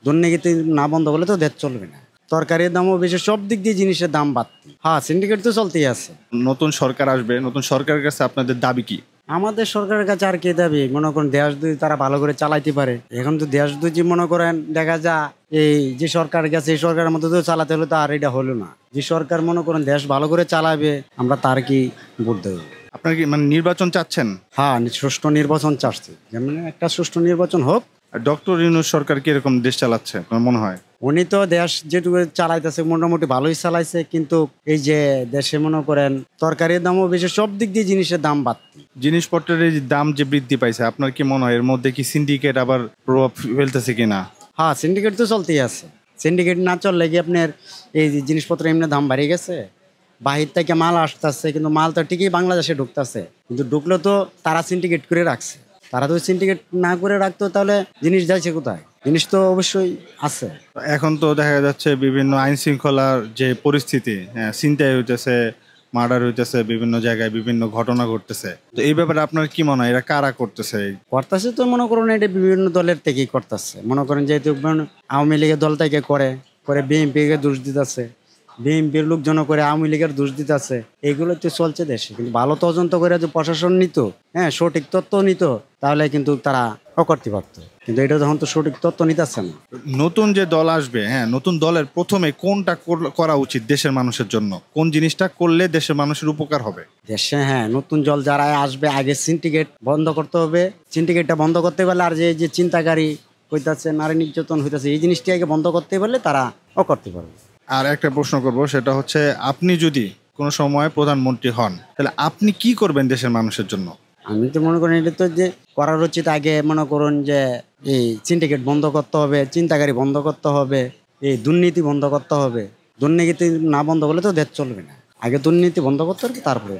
দুর্নীতি না বন্ধ করলে তো দেশ চলবে না। তরকারির দামও বেশি, সব দিক দিয়ে জিনিসের দাম বাড়তি। হ্যাঁ, সিন্ডিকেট তো চলতেই আছে। নতুন সরকার আসবে, নতুন সরকারের কাছে আপনাদের দাবি কি? আমাদের সরকারের কাছে আর কি দাবি, মনে করেন দেশ যদি তারা ভালো করে চালাইতে পারে। এখন তো দেশ যদি মনে করেন দেখা যায় এই যে সরকার গেছে, এই সরকারের মধ্যে তো চালাতে হলে তো আর এটা হলো না। যে সরকার মনে করেন দেশ ভালো করে চালাবে, আমরা তার কি ভোট দেবো। আপনারা কি মানে নির্বাচন চাচ্ছেন? হ্যাঁ, সুষ্ঠু নির্বাচন চাচ্ছি, যেমন একটা সুষ্ঠু নির্বাচন হোক। আর ডক্টর ইউনূস সরকার কিরকম দেশ চালাচ্ছে আপনার মনে হয়? উনি তো দেশ যেটুকু চালাইতেছে মোটামুটি ভালোই চালাইছে, কিন্তু এই যে দেশে মনে করেন তরকারির দামও বেশি, সব দিক দিয়ে জিনিসের দাম বাড়তি। জিনিসপত্রের এই যে দাম যে বৃদ্ধি পাইছে, আপনার কি মনে হয় এর মধ্যে কি সিন্ডিকেট আবার প্রভাব ফেলতেছে কিনা? হ্যাঁ, সিন্ডিকেট তো চলতেই আছে। সিন্ডিকেট না চললে কি আপনার এই যে জিনিসপত্র এমনি দাম বাড়িয়ে গেছে। বাহির থেকে মাল আসতেছে, কিন্তু মাল তো ঠিকই বাংলাদেশে ঢুকতেছে, কিন্তু ঢুকলে তো তারা সিন্ডিকেট করে রাখছে। তারা তো সিন্ডিকেট না করে রাখতো তাহলে জিনিস যাইছে কোথায়? জিনিস তো অবশ্যই আছে। এখন তো দেখা যাচ্ছে বিভিন্ন আইন শৃঙ্খলার যে পরিস্থিতি, ছিনতাই হইতেছে, মার্ডার হইতেছে, বিভিন্ন জায়গায় বিভিন্ন ঘটনা ঘটতেছে। তো এই ব্যাপারে আপনার কি মনে হয় এরা কারা করতেছে? করতেছে তো মনে করেন এটা বিভিন্ন দলের থেকেই করতেছে। মনে করেন যেহেতু আওয়ামী লীগের দল থেকে করে করে বিএনপিকে দোষ দিতেছে, বিএনপির লোকজন করে আওয়ামী লীগের দোষ দিতেছে। এগুলো তো চলছে দেশে। কিন্তু ভালো তদন্ত করে যে প্রশাসন নিত, হ্যাঁ, সঠিক তথ্য নিত, তাহলে কিন্তু তারা করতে পারতো। কিন্তু এটা যখন তো সঠিক তথ্য নিতেছে না। নতুন যে দল আসবে, নতুন দলের প্রথমে কোনটা করা উচিত দেশের মানুষের জন্য? কোন জিনিসটা করলে দেশের মানুষের উপকার হবে? দেশে নতুন দল যারা আসবে, আগে সিন্ডিকেট বন্ধ করতে হবে। সিন্ডিকেটটা বন্ধ করতে পারলে, আর যে যে চিন্তাকারী হইতাছে, নারী নির্যাতন হইতাছে, এই জিনিসটি আগে বন্ধ করতে পারলে তারা করতে পারবে। আর একটা প্রশ্ন করব, সেটা হচ্ছে আপনি যদি কোনো সময় প্রধানমন্ত্রী হন, তাহলে আপনি কি করবেন দেশের মানুষের জন্য? আমি তো মনে করি এটা তো যে করার উচিত, আগে মনে করুন যে এই সিন্ডিকেট বন্ধ করতে হবে, চিন্তাকারী বন্ধ করতে হবে, এই দুর্নীতি বন্ধ করতে হবে। দুর্নীতি না বন্ধ করলে তো দেশ চলবে না। আগে দুর্নীতি বন্ধ করতে হবে, তারপরে